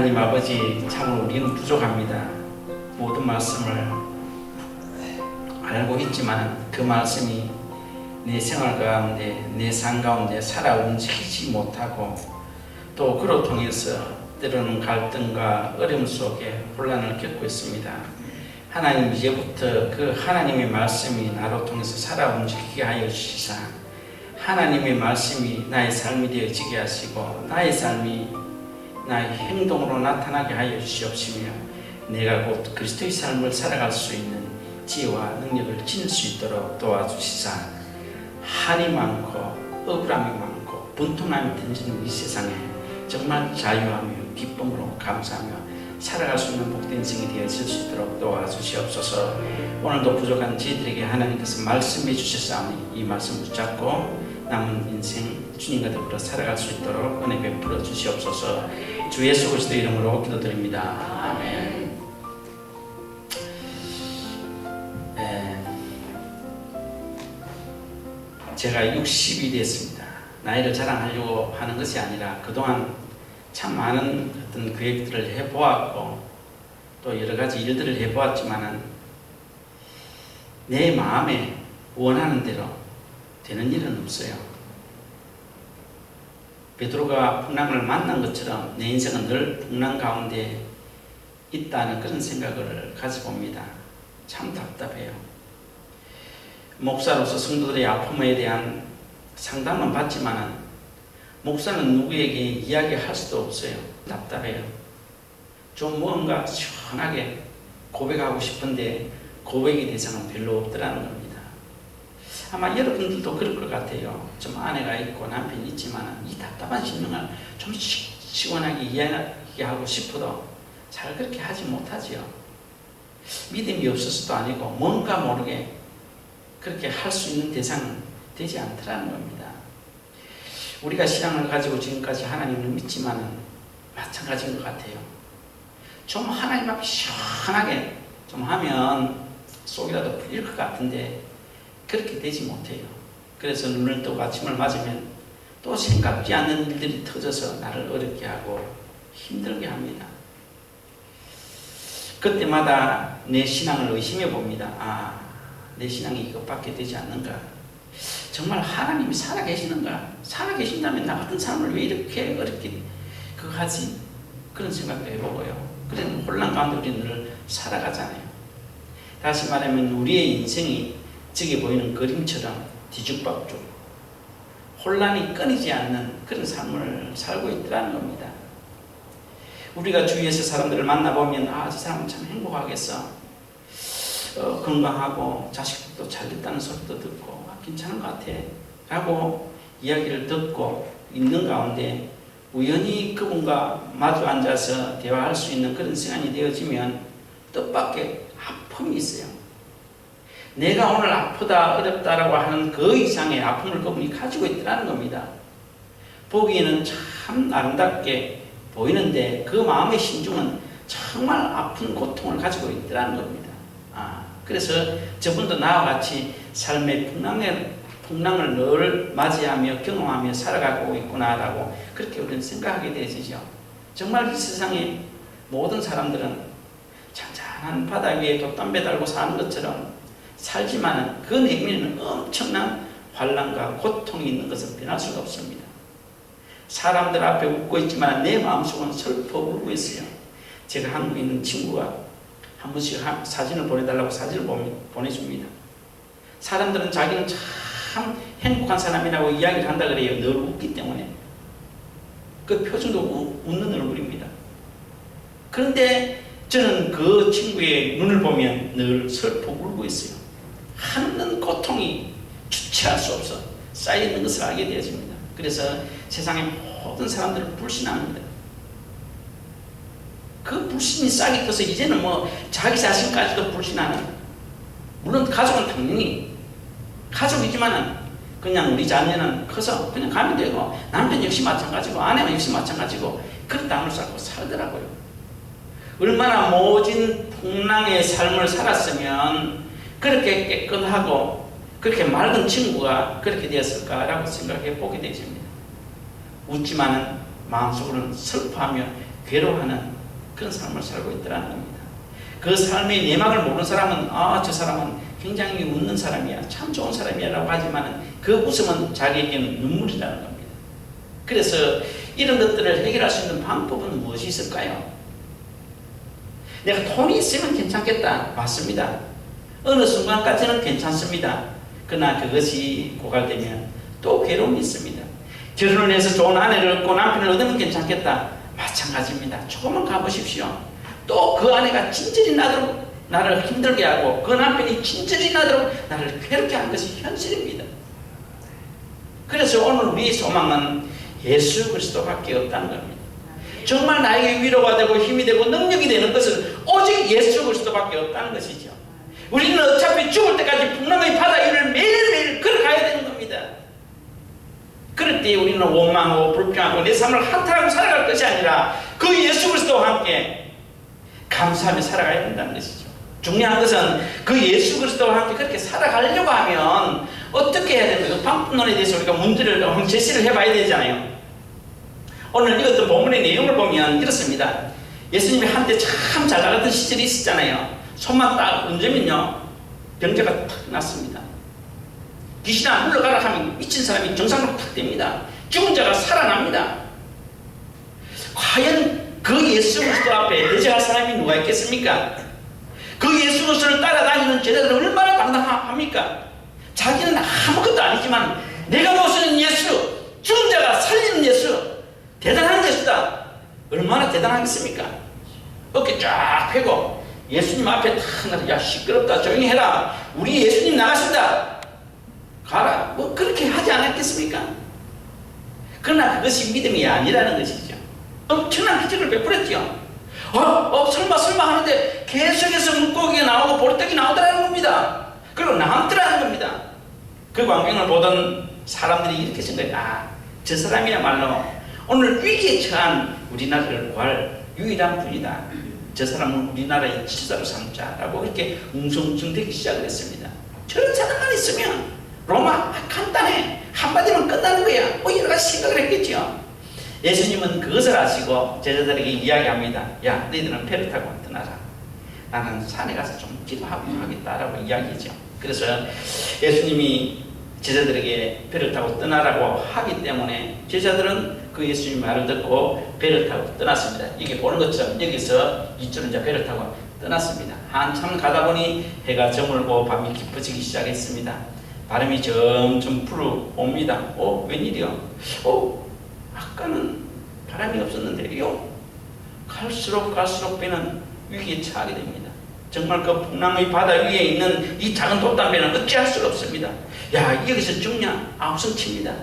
하나님 아버지, 참으로 우리는 부족합니다. 모든 말씀을 알고 있지만 그 말씀이 내 생활 가운데, 내 삶 가운데 살아 움직이지 못하고, 또 그로 통해서 때로는 갈등과 어려움 속에 혼란을 겪고 있습니다. 하나님, 이제부터 그 하나님의 말씀이 나로 통해서 살아 움직이게 하여 주시사, 하나님의 말씀이 나의 삶이 되어지게 하시고 나의 삶이 나의 행동으로 나타나게 하여 주시옵시며, 내가 곧 그리스도의 삶을 살아갈 수 있는 지혜와 능력을 지닐 수 있도록 도와주시사, 한이 많고 억울함이 많고 분통함이 던지는 이 세상에 정말 자유하며 기쁨으로 감사하며 살아갈 수 있는 복된 인생이 되어질 수 있도록 도와주시옵소서. 오늘도 부족한 저희들에게 하나님께서 말씀해 주셨사오니 이 말씀 붙잡고 남은 인생 주님과 더불어 살아갈 수 있도록 은혜 베풀어 주시옵소서. 주 예수 그리스도 이름으로 기도드립니다. 아멘. 제가 60이 됐습니다. 나이를 자랑하려고 하는 것이 아니라 그동안 참 많은 어떤 계획들을 해보았고 또 여러 가지 일들을 해보았지만은 내 마음에 원하는 대로 되는 일은 없어요. 베드로가 풍랑을 만난 것처럼 내 인생은 늘 풍랑 가운데 있다는 그런 생각을 가지고 옵니다. 참 답답해요. 목사로서 성도들의 아픔에 대한 상담은 받지만은 목사는 누구에게 이야기할 수도 없어요. 답답해요. 좀 무언가 시원하게 고백하고 싶은데 고백의 대상은 별로 없더라는 겁니다. 아마 여러분들도 그럴 것 같아요. 좀 아내가 있고 남편이 있지만 이 답답한 심령을 좀 시원하게 이야기하고 싶어도 잘 그렇게 하지 못하지요. 믿음이 없어서도 아니고 뭔가 모르게 그렇게 할 수 있는 대상은 되지 않더라는 겁니다. 우리가 신앙을 가지고 지금까지 하나님을 믿지만은 마찬가지인 것 같아요. 좀 하나님 앞에 시원하게 좀 하면 속이라도 풀릴 것 같은데 그렇게 되지 못해요. 그래서 눈을 뜨고 아침을 맞으면 또 생각지 않는 일들이 터져서 나를 어렵게 하고 힘들게 합니다. 그때마다 내 신앙을 의심해 봅니다. 내 신앙이 이것밖에 되지 않는가? 정말 하나님이 살아계시는가? 살아계신다면 나 같은 사람을 왜 이렇게 어렵게 그거 하지? 그런 생각도 해보고요. 그래서 혼란 가운데 우리는 늘 살아가잖아요. 다시 말하면 우리의 인생이 저기 보이는 그림처럼 뒤죽박죽 혼란이 끊이지 않는 그런 삶을 살고 있더라는 겁니다. 우리가 주위에서 사람들을 만나보면 저 사람은 참 행복하겠어. 건강하고 자식도 잘 됐다는 소리도 듣고 괜찮은 것 같아 라고 이야기를 듣고 있는 가운데 우연히 그분과 마주 앉아서 대화할 수 있는 그런 시간이 되어지면 뜻밖의 아픔이 있어요. 내가 오늘 아프다 어렵다라고 하는 그 이상의 아픔을 그분이 가지고 있더라는 겁니다. 보기에는 참 아름답게 보이는데 그 마음의 심중은 정말 아픈 고통을 가지고 있더라는 겁니다. 그래서 저분도 나와 같이 삶의 풍랑을 늘 맞이하며 경험하며 살아가고 있구나라고 그렇게 우리는 생각하게 되지죠. 정말 이 세상의 모든 사람들은 잔잔한 바다 위에 돛담배 달고 사는 것처럼 살지만 그 내면에는 엄청난 환난과 고통이 있는 것은 변할 수가 없습니다. 사람들 앞에 웃고 있지만 내 마음속은 슬퍼 울고 있어요. 제가 한국에 있는 친구가 한 번씩 사진을 보내달라고 사진을 보내줍니다. 사람들은 자기는 참 행복한 사람이라고 이야기를 한다 그래요. 늘 웃기 때문에. 그 표정도 웃는 얼굴입니다. 그런데 저는 그 친구의 눈을 보면 늘 슬퍼 울고 있어요. 하는 고통이 주체할 수 없어 쌓여있는 것을 알게 되어집니다. 그래서 세상의 모든 사람들을 불신합니다. 그 불신이 싹이 터서 이제는 자기 자신까지도 불신하는, 물론 가족은 당연히 가족이지만은 그냥 우리 자녀는 커서 그냥 가면 되고 남편 역시 마찬가지고 아내는 역시 마찬가지고 그런 땅을 쌓고 살더라고요. 얼마나 모진 풍랑의 삶을 살았으면 그렇게 깨끗하고 그렇게 맑은 친구가 그렇게 되었을까라고 생각해 보게 되십니다. 웃지만은 마음속으로는 슬퍼하며 괴로워하는 그런 삶을 살고 있더라는 겁니다. 그 삶의 내막을 모르는 사람은 저 사람은 굉장히 웃는 사람이야, 참 좋은 사람이야 라고 하지만 그 웃음은 자기에게는 눈물이라는 겁니다. 그래서 이런 것들을 해결할 수 있는 방법은 무엇이 있을까요? 내가 돈이 있으면 괜찮겠다. 맞습니다. 어느 순간까지는 괜찮습니다. 그러나 그것이 고갈되면 또 괴로움이 있습니다. 결혼을 해서 좋은 아내를 얻고 남편을 얻으면 괜찮겠다. 마찬가지입니다. 조금만 가보십시오. 또 그 아내가 진절이 나도록 나를 힘들게 하고 그 남편이 진절이 나도록 나를 괴롭게 하는 것이 현실입니다. 그래서 오늘 우리의 소망은 예수 그리스도밖에 없다는 겁니다. 정말 나에게 위로가 되고 힘이 되고 능력이 되는 것은 오직 예수 그리스도밖에 없다는 것이죠. 우리는 어차피 죽을 때까지 풍랑의 바다 위를 매일매일 걸어가야 되는 겁니다. 그럴 때 우리는 원망하고 불평하고 내 삶을 한탄하고 살아갈 것이 아니라 그 예수 그리스도와 함께 감사하며 살아가야 된다는 것이죠. 중요한 것은 그 예수 그리스도와 함께 그렇게 살아가려고 하면 어떻게 해야 되는가? 그 방법론에 대해서 우리가 문제를 한번 제시를 해봐야 되잖아요. 오늘 읽었던 본문의 내용을 보면 이렇습니다. 예수님이 한때 참 잘 나갔던 시절이 있었잖아요. 손만 딱 얹으면요 병자가 탁 났습니다. 귀신아 물러가라 하면 미친 사람이 정상으로 탁 됩니다. 죽은 자가 살아납니다. 과연 그 예수 그리스도 앞에 대적할 사람이 누가 있겠습니까? 그 예수 그리스도를 따라다니는 제자들은 얼마나 당당합니까? 자기는 아무것도 아니지만 내가 모시는 예수, 죽은 자가 살리는 예수, 대단한 예수다. 얼마나 대단하겠습니까? 어깨 쫙 펴고 예수님 앞에 탁 나서 야 시끄럽다 조용히 해라. 우리 예수님 나가신다. 가라. 뭐 그렇게 하지 않았겠습니까? 그러나 그것이 믿음이 아니라는 것이죠. 엄청난 기적을 베풀었죠. 설마 하는데 계속해서 물고기가 나오고 보리떡이 나오더라는 겁니다. 그리고 남더라는 겁니다. 그 광경을 보던 사람들이 이렇게 생각해. 저 사람이야말로 오늘 위기에 처한 우리나라를 구할 유일한 분이다. 저 사람은 우리나라의 지도자로 삼자라고 이렇게 웅성웅성되기 시작을 했습니다. 저런 사람만 있으면 로마 간단해. 한마디면 끝나는 거야. 여러 가지 생각을 했겠죠. 예수님은 그것을 아시고 제자들에게 이야기합니다. 야, 너희들은 배를 타고 떠나라. 나는 산에 가서 좀 기도하고 하겠다라고 이야기하죠. 그래서 예수님이 제자들에게 배를 타고 떠나라고 하기 때문에 제자들은 그 예수님 말을 듣고 배를 타고 떠났습니다. 이게 보는 것처럼 여기서 이쪽은 이제 배를 타고 떠났습니다. 한참 가다 보니 해가 저물고 밤이 깊어지기 시작했습니다. 바람이 점점 불어옵니다. 웬일이요? 아까는 바람이 없었는데요. 갈수록 배는 위기에 처하게 됩니다. 정말 그 풍랑의 바다 위에 있는 이 작은 돛담배는 어찌할 수가 없습니다. 야, 여기서 죽냐? 아우성칩니다.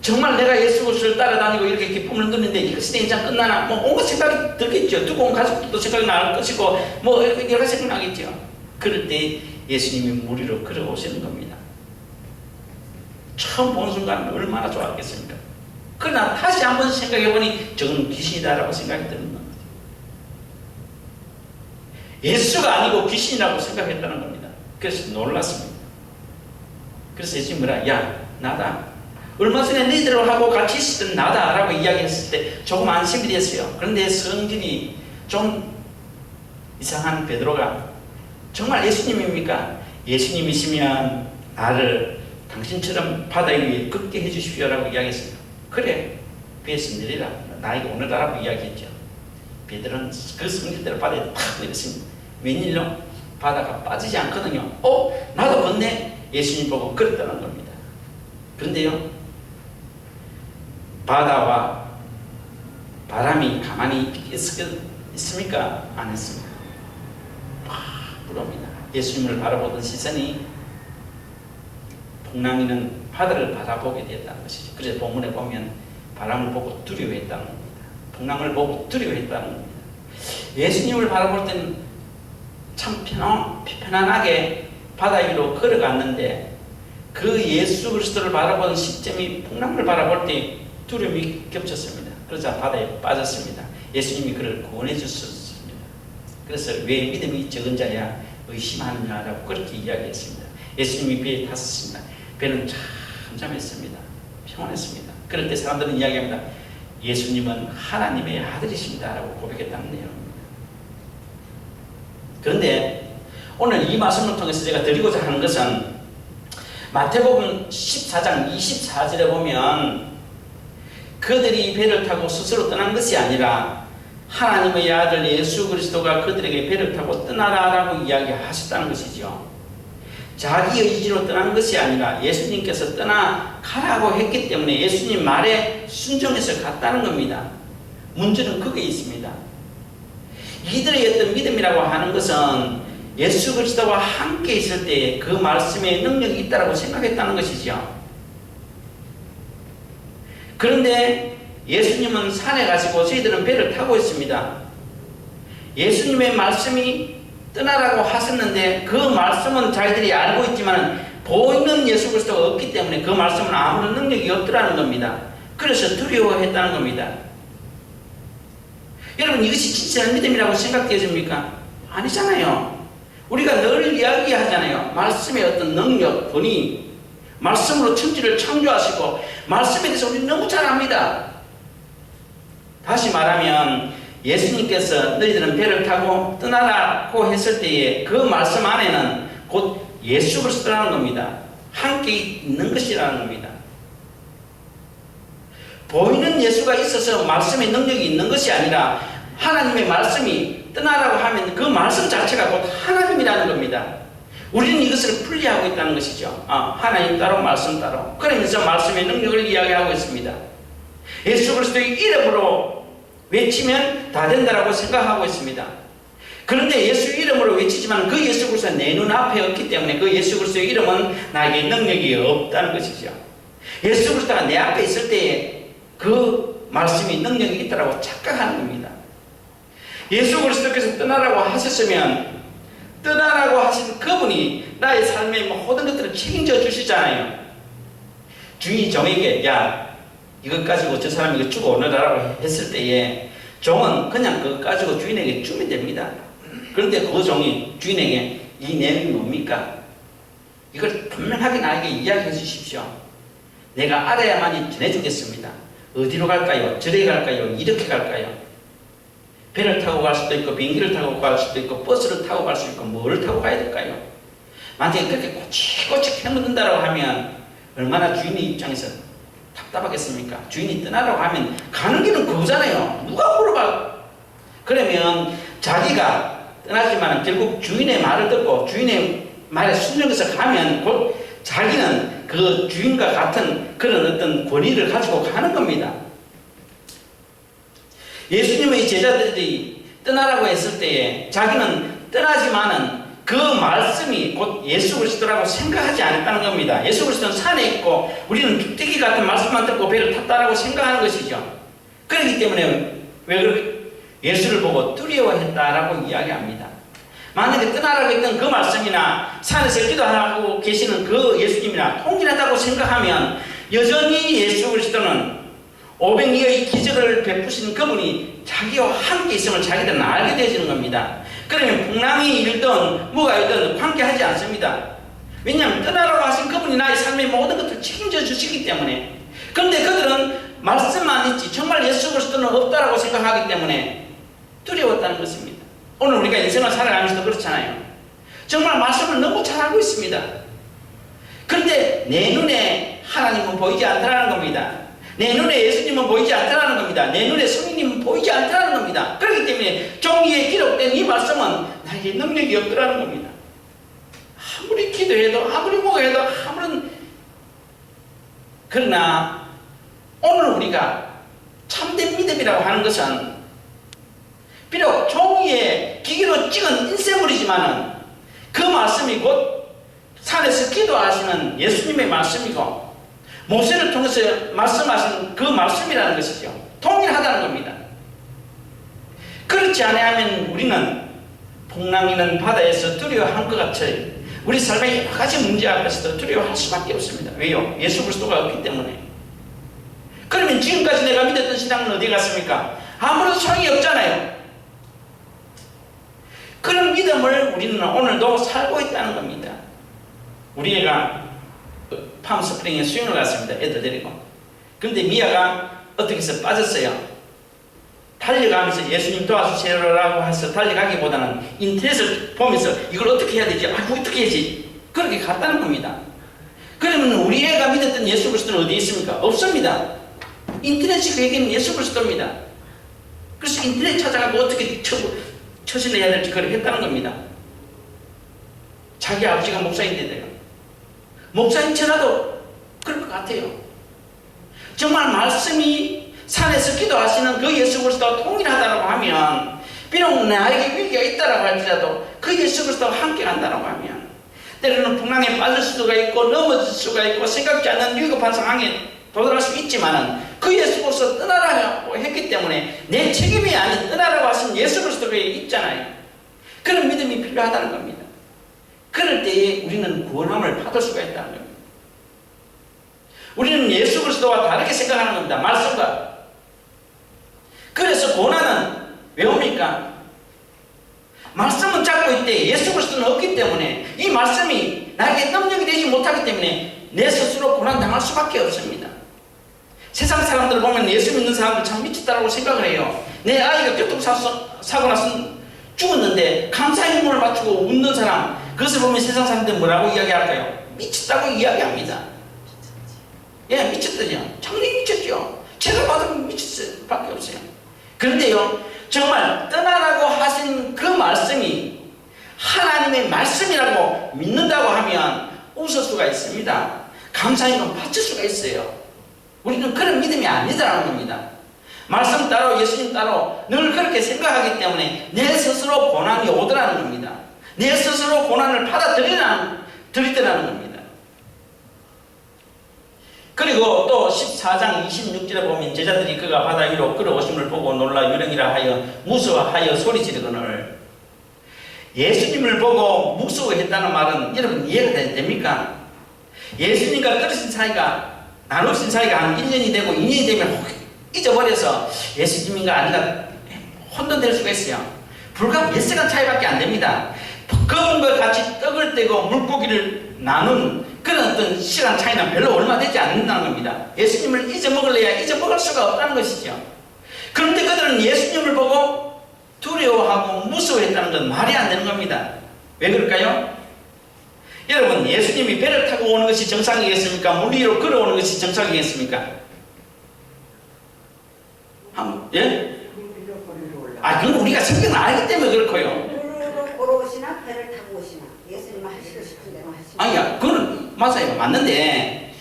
정말 내가 예수 그리스도를 따라다니고 이렇게 기쁨을 누리는데 이것이 내 인생 끝나나? 온갖 생각이 들겠죠. 두고 온 가족들도 생각이 날 것이고 여러 가지 생각이 나겠죠. 그럴 때 예수님이 무리로 걸어오시는 겁니다. 처음 본 순간 얼마나 좋았겠습니까? 그러나 다시 한번 생각해보니 저건 귀신이다라고 생각이 드는 겁니다. 예수가 아니고 귀신이라고 생각했다는 겁니다. 그래서 놀랐습니다. 그래서 예수님이 야, 나다. 얼마 전에 너희들하고 같이 있었던 나다라고 이야기했을 때 조금 안심이 됐어요. 그런데 성질이 좀 이상한 베드로가 정말 예수님입니까? 예수님이시면 나를 당신처럼 바다 위에 걷게 해주십시오라고 이야기했습니다. 그래, 배에서 내리라. 나에게 오늘라라고 이야기했죠. 베드로는 그 성질대로 바다에 탁 내렸습니다. 웬일로? 바다가 빠지지 않거든요. 나도 걷네. 예수님 보고 걸었다는 겁니다. 그런데요, 바다와 바람이 가만히 있습니까? 안 했습니다. 불어옵니다. 예수님을 바라보던 시선이 풍랑이는 바다를 바라보게 되었다는 것이죠. 그래서 본문에 보면 바람을 보고 두려워했다는 겁니다. 풍랑을 보고 두려워했다는 겁니다. 예수님을 바라볼 때는 참 편안하게 바다 위로 걸어갔는데 그 예수 그리스도를 바라보는 시점이 풍랑을 바라볼 때 두려움이 겹쳤습니다. 그러자 바다에 빠졌습니다. 예수님이 그를 구원해 주셨습니다. 그래서 왜 믿음이 적은 자야 의심하느냐라고 그렇게 이야기했습니다. 예수님이 배에 탔습니다. 배는 잠잠했습니다. 평온했습니다. 그럴 때 사람들은 이야기합니다. 예수님은 하나님의 아들이십니다라고 고백했다는 내용입니다. 그런데 오늘 이 말씀을 통해서 제가 드리고자 하는 것은 마태복음 14장 24절에 보면 그들이 배를 타고 스스로 떠난 것이 아니라 하나님의 아들 예수 그리스도가 그들에게 배를 타고 떠나라라고 이야기하셨다는 것이죠. 자기의 의지로 떠난 것이 아니라 예수님께서 떠나가라고 했기 때문에 예수님 말에 순종해서 갔다는 겁니다. 문제는 거기에 있습니다. 이들의 어떤 믿음이라고 하는 것은 예수 그리스도와 함께 있을 때 그 말씀에 능력이 있다고 생각했다는 것이죠. 그런데 예수님은 산에 가시고 저희들은 배를 타고 있습니다. 예수님의 말씀이 떠나라고 하셨는데 그 말씀은 자기들이 알고 있지만 보이는 예수 그리스도가 없기 때문에 그 말씀은 아무런 능력이 없더라는 겁니다. 그래서 두려워했다는 겁니다. 여러분, 이것이 진짜한 믿음이라고 생각되어집니까? 아니잖아요. 우리가 늘 이야기하잖아요. 말씀의 어떤 능력, 권위, 말씀으로 천지를 창조하시고 말씀에 대해서 우리는 너무 잘 압니다. 다시 말하면 예수님께서 너희들은 배를 타고 떠나라고 했을 때에 그 말씀 안에는 곧 예수 그리스도라는 겁니다. 함께 있는 것이라는 겁니다. 보이는 예수가 있어서 말씀의 능력이 있는 것이 아니라 하나님의 말씀이 떠나라고 하면 그 말씀 자체가 곧 하나님이라는 겁니다. 우리는 이것을 분리하고 있다는 것이죠. 하나님 따로 말씀 따로. 그러면서 말씀의 능력을 이야기하고 있습니다. 예수 그리스도의 이름으로 외치면 다 된다라고 생각하고 있습니다. 그런데 예수 이름으로 외치지만 그 예수 그리스도가 내 눈앞에 없기 때문에 그 예수 그리스도의 이름은 나에게 능력이 없다는 것이죠. 예수 그리스도가 내 앞에 있을 때에 그 말씀이 능력이 있다고 착각하는 겁니다. 예수 그리스도께서 떠나라고 하셨으면 떠나라고 하신 그분이 나의 삶의 모든 것들을 책임져 주시잖아요. 주인이 종에게 야 이것 가지고 저 사람이 이거 주고 오너라라고 했을 때에 종은 그냥 그것 가지고 주인에게 주면 됩니다. 그런데 그 종이 주인에게 이 내용이 뭡니까? 이걸 분명하게 나에게 이야기해 주십시오. 내가 알아야만이 전해주겠습니다. 어디로 갈까요? 저리 갈까요? 이렇게 갈까요? 배를 타고 갈 수도 있고 비행기를 타고 갈 수도 있고 버스를 타고 갈 수 있고 뭐를 타고 가야 될까요? 만약에 그렇게 꼬치꼬치 캐묻는다고 하면 얼마나 주인의 입장에서 답답하겠습니까? 주인이 떠나라고 하면 가는 길은 그거잖아요. 누가 물어봐? 그러면 자기가 떠나지만 결국 주인의 말을 듣고 주인의 말에 순종해서 가면 곧 자기는 그 주인과 같은 그런 어떤 권위를 가지고 가는 겁니다. 예수님의 제자들이 떠나라고 했을 때에 자기는 떠나지만은 그 말씀이 곧 예수 그리스도라고 생각하지 않았다는 겁니다. 예수 그리스도는 산에 있고 우리는 뚝배기 같은 말씀만 듣고 배를 탔다라고 생각하는 것이죠. 그렇기 때문에 왜 그렇게 예수를 보고 두려워했다라고 이야기합니다. 만약에 떠나라고 했던 그 말씀이나 산에서 기도하고 계시는 그 예수님이나 통일하다고 생각하면 여전히 예수 그리스도는 오병이어의 기적을 베푸신 그분이 자기와 함께 있음을 자기들은 알게 되어지는 겁니다. 그러면 풍랑이 일든 뭐가 일든 관계하지 않습니다. 왜냐하면 떠나라고 하신 그분이 나의 삶의 모든 것을 책임져 주시기 때문에. 그런데 그들은 말씀만 있지 정말 예수 그리스도는 없다라고 생각하기 때문에 두려웠다는 것입니다. 오늘 우리가 인생을 살아가면서도 그렇잖아요. 정말 말씀을 너무 잘 알고 있습니다. 그런데 내 눈에 하나님은 보이지 않더라는 겁니다. 내 눈에 예수님은 보이지 않더라는 겁니다. 내 눈에 성령님은 보이지 않더라는 겁니다. 그렇기 때문에 종이에 기록된 이 말씀은 나에게 능력이 없더라는 겁니다. 아무리 기도해도 아무리 뭐가 해도 아무런. 그러나 오늘 우리가 참된 믿음이라고 하는 것은 비록 종이에 기계로 찍은 인쇄물이지만은 그 말씀이 곧 산에서 기도하시는 예수님의 말씀이고 모세를 통해서 말씀하신 그 말씀이라는 것이죠. 통일하다는 겁니다. 그렇지 않으면 우리는 풍랑이는 바다에서 두려워한 것 같이 우리 삶의 여러 가지 문제 앞에서도 두려워할 수밖에 없습니다. 왜요? 예수 그리스도가 없기 때문에. 그러면 지금까지 내가 믿었던 신앙은 어디 갔습니까? 아무런 소용이 없잖아요. 그런 믿음을 우리는 오늘도 살고 있다는 겁니다. 우리 애가 팜스프링에 수영을 갔습니다. 애들 데리고. 근데 미아가 어떻게 해서 빠졌어요. 달려가면서 예수님 도와주세요라고 해서 달려가기보다는 인터넷을 보면서 이걸 어떻게 해야 되지? 어떻게 해야지? 그렇게 갔다는 겁니다. 그러면 우리 애가 믿었던 예수 그리스도는 어디에 있습니까? 없습니다. 인터넷이 그 얘기는 예수 그리스도입니다. 그래서 인터넷 찾아가고 어떻게 처신해야 될지 그렇게 했다는 겁니다. 자기 아버지가 목사인데도요. 목사인 저라도 그럴 것 같아요. 정말 말씀이 산에서 기도하시는 그 예수 그리스도와 동일하다고 하면, 비록 나에게 위기가 있다고 할지라도 그 예수 그리스도와 함께 간다고 하면, 때로는 풍랑에 빠질 수가 있고 넘어질 수가 있고 생각지 않는 위급한 상황에 도달할 수 있지만은 그 예수 그리스도 떠나라고 했기 때문에 내 책임이 아닌 떠나라고 하신 예수 그리스도가 있잖아요. 그런 믿음이 필요하다는 겁니다. 그럴 때에 우리는 구원함을 받을 수가 있다는 겁니다. 우리는 예수 그리스도와 다르게 생각하는 겁니다. 말씀과. 그래서 고난은 왜 옵니까? 말씀은 잡고 있대 예수 그리스도는 없기 때문에, 이 말씀이 나에게 능력이 되지 못하기 때문에 내 스스로 고난당할 수밖에 없습니다. 세상 사람들을 보면 예수 믿는 사람들 참 미쳤다고 생각을 해요. 내 아이가 교통사고 나서 죽었는데 감사의 힘을 바치고 웃는 사람, 그것을 보면 세상 사람들은 뭐라고 이야기할까요? 미쳤다고 이야기합니다. 예, 미쳤더냐? 당연히 미쳤죠. 제가 봐도 미쳤을 수밖에 없어요. 그런데요, 정말 떠나라고 하신 그 말씀이 하나님의 말씀이라고 믿는다고 하면 웃을 수가 있습니다. 감사의 건 바칠 수가 있어요. 우리는 그런 믿음이 아니다라는 겁니다. 말씀 따로 예수님 따로 늘 그렇게 생각하기 때문에 내 스스로 고난이 오더라는 겁니다. 내 스스로 고난을 받아들이더라는 겁니다. 그리고 또 14장 26절에 보면 제자들이 그가 바다 위로 끌어오심을 보고 놀라 유령이라 하여 무서워하여 소리지르거늘, 예수님을 보고 무서워했다는 말은 여러분 이해가 됩니까? 예수님과 떨어진 사이가, 나누신 사이가 한 1년이 되고 2년이 되면 잊어버려서 예수님인가 아닌가 혼돈될 수가 있어요. 불과 몇 시간 차이밖에 안 됩니다. 그분과 같이 떡을 떼고 물고기를 나눈 그런 어떤 시간 차이는 별로 얼마 되지 않는다는 겁니다. 예수님을 잊어먹을래야 잊어먹을 수가 없다는 것이죠. 그런데 그들은 예수님을 보고 두려워하고 무서워했다는 건 말이 안 되는 겁니다. 왜 그럴까요? 여러분, 예수님이 배를 타고 오는 것이 정상이겠습니까? 물 위로 걸어오는 것이 정상이겠습니까? 예? 그건 우리가 성경을 알기 때문에 그렇고요. 물로 걸어오시나 배를 타고 오시나 예수님 하시고 싶은 대로 하시고. 아니야, 그건 맞아요. 맞는데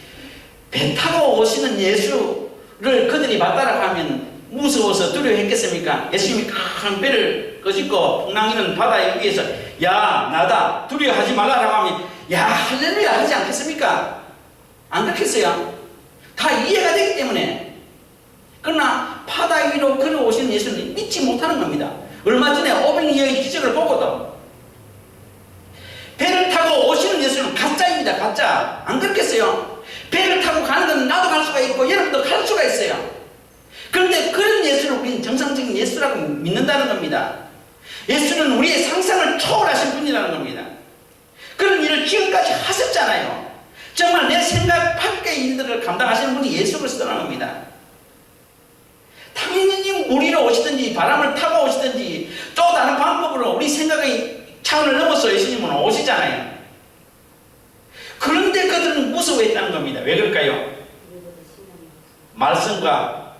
배 타고 오시는 예수를 그들이 봤다라고 하면 무서워서 두려워했겠습니까? 예수님이 큰 배를 끄집고 풍랑이는 바다 위에서 야 나다 두려워하지 말라라고 하면 야 할렐루야 하지 않겠습니까? 안 그렇겠어요? 다 이해가 되기 때문에. 그러나 바다 위로 걸어오시는 예수는 믿지 못하는 겁니다. 얼마 전에 오병이어의 기적을 보고도 배를 타고 오시는 예수는 가짜입니다. 가짜. 안 그렇겠어요? 배를 타고 가는 건 나도 갈 수가 있고 여러분도 갈 수가 있어요. 그런데 그런 예수를 우리는 정상적인 예수라고 믿는다는 겁니다. 예수는 우리의 상상을 초월하신 분이라는 겁니다. 그런 일을 지금까지 하셨잖아요. 정말 내 생각 밖의 일들을 감당하시는 분이 예수 그리스도라는 겁니다. 당연히 물 위로 오시든지 바람을 타고 오시든지 또 다른 방법으로 우리 생각의 차원을 넘어서 예수님은 오시잖아요. 그런데 그들은 무서워했다는 겁니다. 왜 그럴까요? 말씀과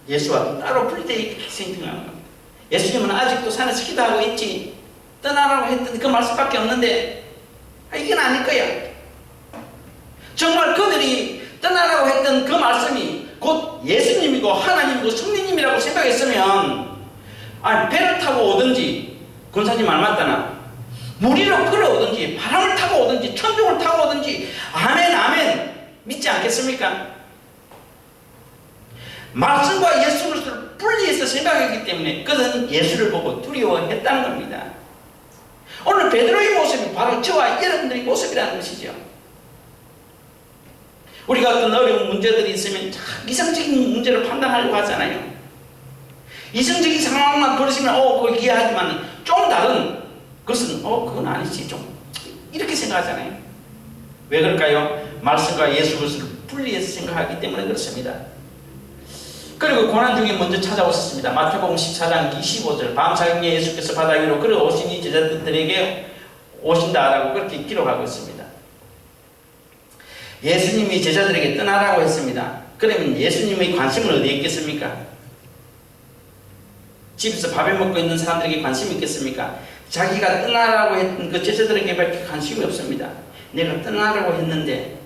예수와 따로 분리되어 있게 생각하는 겁니다. 예수님은 아직도 산에서 기도하고 있지, 떠나라고 했던 그 말씀밖에 없는데 이건 아닐 거야. 정말 그들이 떠나라고 했던 그 말씀이 곧 예수님이고 하나님이고 성령님이라고 생각했으면 배를 타고 오든지, 권사님 말 맞다나 물 위로 걸어오든지 바람을 타고 오든지 천둥을 타고 오든지 아멘 아멘 믿지 않겠습니까? 말씀과 예수 그리스도를 분리해서 생각했기 때문에 그들은 예수를 보고 두려워했다는 겁니다. 오늘 베드로의 모습이 바로 저와 여러분들의 모습이라는 것이죠. 우리가 어떤 어려운 문제들이 있으면 이성적인 문제를 판단하려고 하잖아요. 이성적인 상황만 벌어지면 그거 이해하지만 좀 다른 그것은 그건 아니지 좀 이렇게 생각하잖아요. 왜 그럴까요? 말씀과 예수 그리스도를 분리해서 생각하기 때문에 그렇습니다. 그리고 고난 중에 먼저 찾아오셨습니다. 마태복음 14장 25절 밤사경에 예수께서 바다 위로 걸어오시니 제자들에게 오신다라고 그렇게 기록하고 있습니다. 예수님이 제자들에게 떠나라고 했습니다. 그러면 예수님의 관심은 어디에 있겠습니까? 집에서 밥을 먹고 있는 사람들에게 관심이 있겠습니까? 자기가 떠나라고 했던 그 제자들에게밖에 관심이 없습니다. 내가 떠나라고 했는데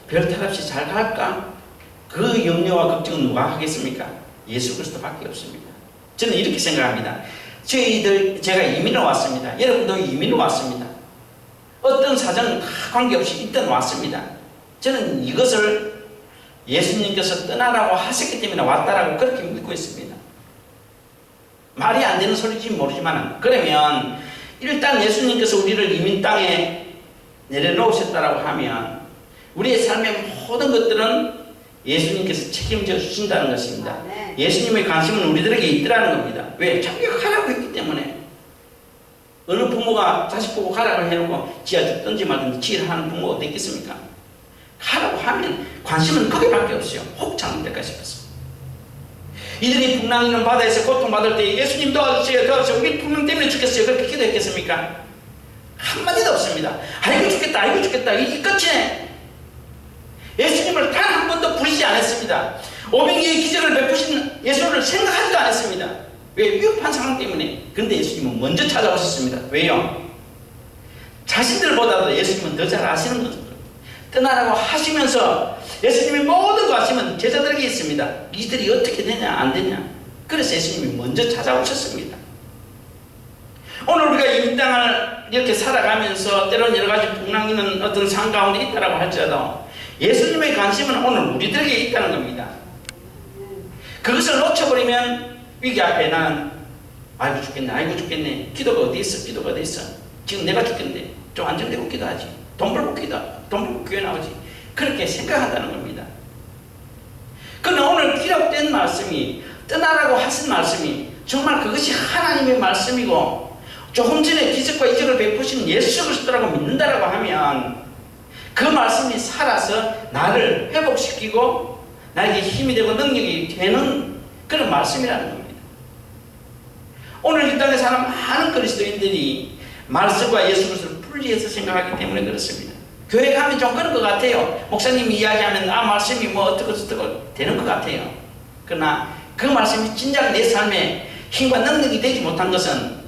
별 탈 없이 잘 갈까? 그 염려와 걱정은 누가 하겠습니까? 예수 그리스도밖에 없습니다. 저는 이렇게 생각합니다. 제가 이민을 왔습니다. 여러분도 이민을 왔습니다. 어떤 사정은 다 관계없이 일단 왔습니다. 저는 이것을 예수님께서 떠나라고 하셨기 때문에 왔다라고 그렇게 믿고 있습니다. 말이 안 되는 소리인지 모르지만 그러면 일단 예수님께서 우리를 이민 땅에 내려놓으셨다라고 하면 우리의 삶의 모든 것들은 예수님께서 책임져 주신다는 것입니다. 예수님의 관심은 우리들에게 있더라는 겁니다. 왜? 자기가 가라고 했기 때문에. 어느 부모가 자식 보고 가라고 해놓고 지하 죽든지 말든지 지혜를 하는 부모가 어디 있겠습니까? 가라고 하면 관심은 거기밖에 없어요. 혹 장될까 싶어서. 이들이 풍랑이는 바다에서 고통받을 때 예수님 도와주세요, 도와주세요. 우리 풍랑 때문에 죽겠어요. 그렇게 기도했겠습니까? 한마디도 없습니다. 아이고 죽겠다, 아이고 죽겠다. 이 끝이네. 예수님을 단 한 번도 부르지 않았습니다. 오병이의 기적을 베푸신 예수님을 생각하지도 않았습니다. 왜? 위급한 상황 때문에. 근데 예수님은 먼저 찾아오셨습니다. 왜요? 자신들보다도 예수님은 더 잘 아시는 거죠. 떠나라고 하시면서 예수님의 모든 관심은 제자들에게 있습니다. 이들이 어떻게 되냐 안 되냐. 그래서 예수님이 먼저 찾아오셨습니다. 오늘 우리가 이 땅을 이렇게 살아가면서 때로는 여러 가지 풍랑이는 어떤 상 가운데 있다고 할지라도 예수님의 관심은 오늘 우리들에게 있다는 겁니다. 그것을 놓쳐버리면 위기 앞에 나는 아이고 죽겠네, 아이고 죽겠네. 기도가 어디 있어, 기도가 어디 있어. 지금 내가 죽겠는데 좀 안정되고 기도하지. 돈 벌고 교회 나오지. 그렇게 생각한다는 겁니다. 그러나 오늘 기록된 말씀이 떠나라고 하신 말씀이 정말 그것이 하나님의 말씀이고 조금 전에 기적과 이적을 베푸신 예수 그리스도라고 믿는다라고 하면 그 말씀이 살아서 나를 회복시키고 나에게 힘이 되고 능력이 되는 그런 말씀이라는 겁니다. 오늘 이 땅에 사는 많은 그리스도인들이 말씀과 예수 그리스도를 분리해서 생각하기 때문에 그렇습니다. 교회 가면 좀 그런 것 같아요. 목사님이 이야기하면 말씀이 뭐 어떻고 되는 것 같아요. 그러나 그 말씀이 진작 내 삶에 힘과 능력이 되지 못한 것은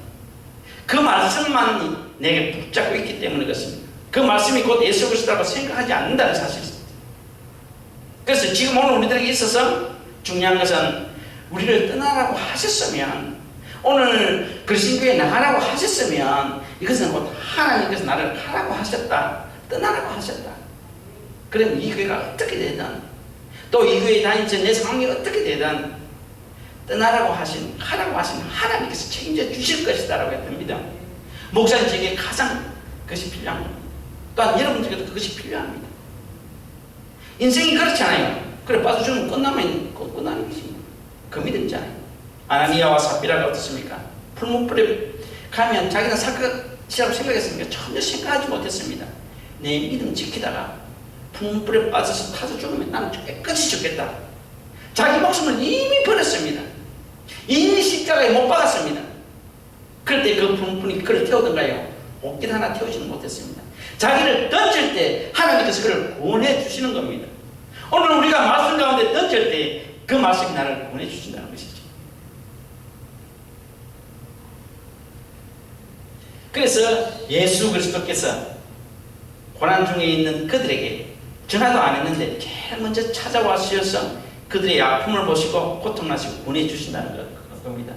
그 말씀만 내게 붙잡고 있기 때문에 그렇습니다. 그 말씀이 곧 예수 그리스도라고 생각하지 않는다는 사실입니다. 그래서 지금 오늘 우리들에게 있어서 중요한 것은 우리를 떠나라고 하셨으면 오늘 그리스도교회에 나가라고 하셨으면 이것은 곧 하나님께서 나를 가라고 하셨다. 떠나라고 하셨다. 그럼 이 교회가 어떻게 되든 또 이 교회에 다니면서 내 상황이 어떻게 되든 떠나라고 하신, 하라고 하신 하나님께서 책임져 주실 것이다라고 했답니다. 목사님 제게 가장 그것이 필요한 겁니다. 또한 여러분들께도 그것이 필요합니다. 인생이 그렇잖아요. 그래 빠져주면 끝나는 것이 그 믿음이잖아요. 아나니아와 삽비라가 어떻습니까? 풀무불에 가면 자기는 살 것이라고 생각했습니까? 전혀 생각하지 못했습니다. 내 믿음 지키다가 풀무불에 빠져서 타서 죽으면 나는 깨끗이 죽겠다. 자기 목숨을 이미 버렸습니다. 이미 십자가에 못 박았습니다. 그럴 때 그 풀무불이 그를 태우던가요? 옷깃 하나 태우지는 못했습니다. 자기를 던질 때 하나님께서 그를 구원해 주시는 겁니다. 오늘 우리가 말씀 가운데 던질 때 그 말씀이 나를 구원해 주신다는 것이죠. 그래서 예수 그리스도께서 고난 중에 있는 그들에게 전화도 안 했는데 제일 먼저 찾아와주셔서 그들의 아픔을 보시고 고통나시고 구원해 주신다는 겁니다.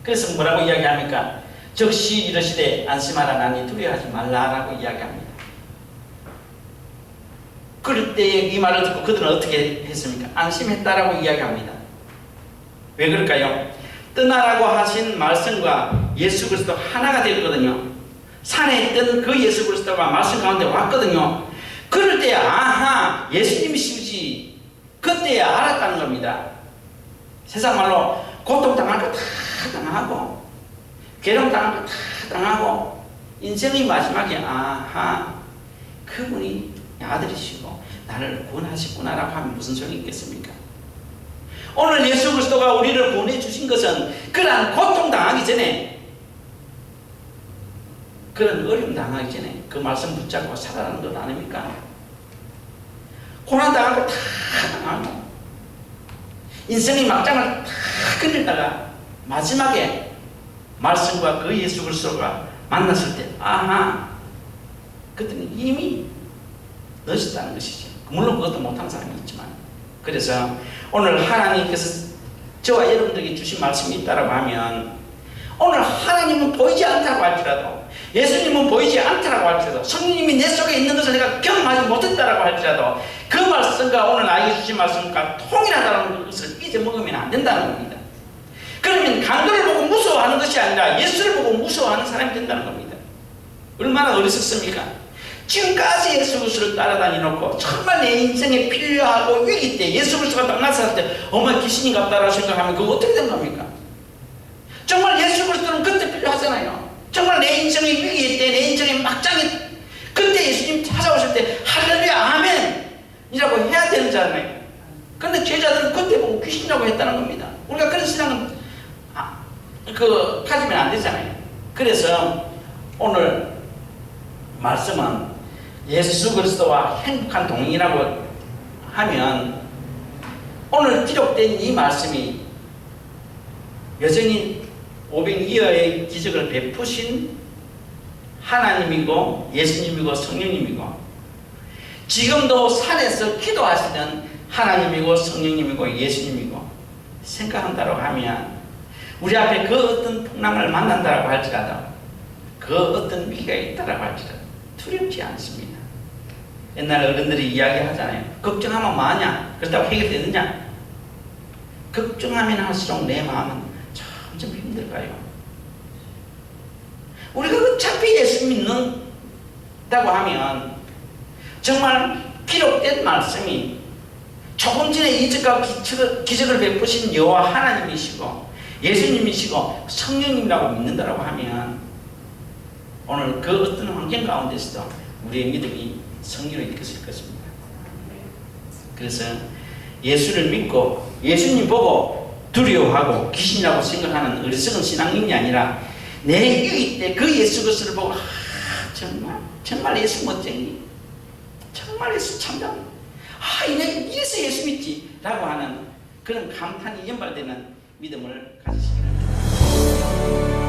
그래서 뭐라고 이야기합니까? 즉시 이르시되 안심하라 나니 두려워하지 말라라고 이야기합니다. 그럴 때 이 말을 듣고 그들은 어떻게 했습니까? 안심했다라고 이야기합니다. 왜 그럴까요? 떠나라고 하신 말씀과 예수 그리스도 하나가 되었거든요. 산에 있던 그 예수 그리스도가 말씀 가운데 왔거든요. 그럴 때 아하 예수님이시지 그때 알았다는 겁니다. 세상 말로 고통당할 거 다 당하고 괴로움당할 거 다 당하고 인생의 마지막에 아하 그분이 아들이시고 나를 구원하셨구나라고 하면 무슨 소용이 있겠습니까? 오늘 예수 그리스도가 우리를 구원해 주신 것은 그러한 고통 당하기 전에, 그런 어려움 당하기 전에 그 말씀 붙잡고 살아가는 것 아닙니까? 고난 당하고 다 당하고 인생의 막장을 다 끝내다가 마지막에 말씀과 그 예수 그리스도가 만났을 때 아하, 그때는 이미 늦었다는 것이죠. 물론 그것도 못한 사람이 있지만, 그래서 오늘 하나님께서 저와 여러분들에게 주신 말씀이 있다고 하면, 오늘 하나님은 보이지 않다고 할지라도, 예수님은 보이지 않다고 할지라도, 성령님이 내 속에 있는 것을 내가 경험하지 못했다고 할지라도 그 말씀과 오늘 나에게 주신 말씀과 통일하다는 것을 잊어먹으면 안 된다는 겁니다. 그러면 강도를 보고 무서워하는 것이 아니라 예수를 보고 무서워하는 사람이 된다는 겁니다. 얼마나 어리석습니까? 지금까지 예수 그리스도를 따라다니 놓고 정말 내 인생에 필요하고 위기 때 예수 그리스도가 딱 나타날 때 어머 귀신이 같다라고 생각하면 그거 어떻게 된 겁니까? 정말 예수 그리스도는 그때 필요하잖아요. 정말 내 인생의 위기 때, 내 인생의 막장에, 그때 예수님 찾아오실 때 할렐루야 아멘 이라고 해야 되는잖아요. 그런데 제자들은 그때 보고 귀신이라고 했다는 겁니다. 우리가 그런 신앙은 가지면 안 되잖아요. 그래서 오늘 말씀은 예수 그리스도와 행복한 동행이라고 하면, 오늘 기록된 이 말씀이 여전히 502여의 기적을 베푸신 하나님이고 예수님이고 성령님이고, 지금도 산에서 기도하시는 하나님이고 성령님이고 예수님이고 생각한다고 하면, 우리 앞에 그 어떤 풍랑을 만난다고 할지라도, 그 어떤 위기가 있다고 할지라도 두렵지 않습니다. 옛날 어른들이 이야기하잖아요. 걱정하면 뭐하냐? 그렇다고 해결되느냐? 걱정하면 할수록 내 마음은 점점 힘들어요. 우리가 어차피 예수 믿는다고 하면 정말 기록된 말씀이 조금 전에 이적과 기적을 베푸신 여호와 하나님이시고 예수님이시고 성령님이라고 믿는다고 하면, 오늘 그 어떤 환경 가운데서도 우리의 믿음이 성령을 일으킬 것입니다. 그래서 예수를 믿고 예수님 보고 두려워하고 귀신이라고 생각하는 어리석은 신앙인이 아니라, 내 위기 때 그 예수 그리스도를 보고 정말 예수 멋쟁이, 정말 예수 참담, 이래서 예수 믿지 라고 하는 그런 감탄이 연발되는 믿음을 가지시기 바랍니다.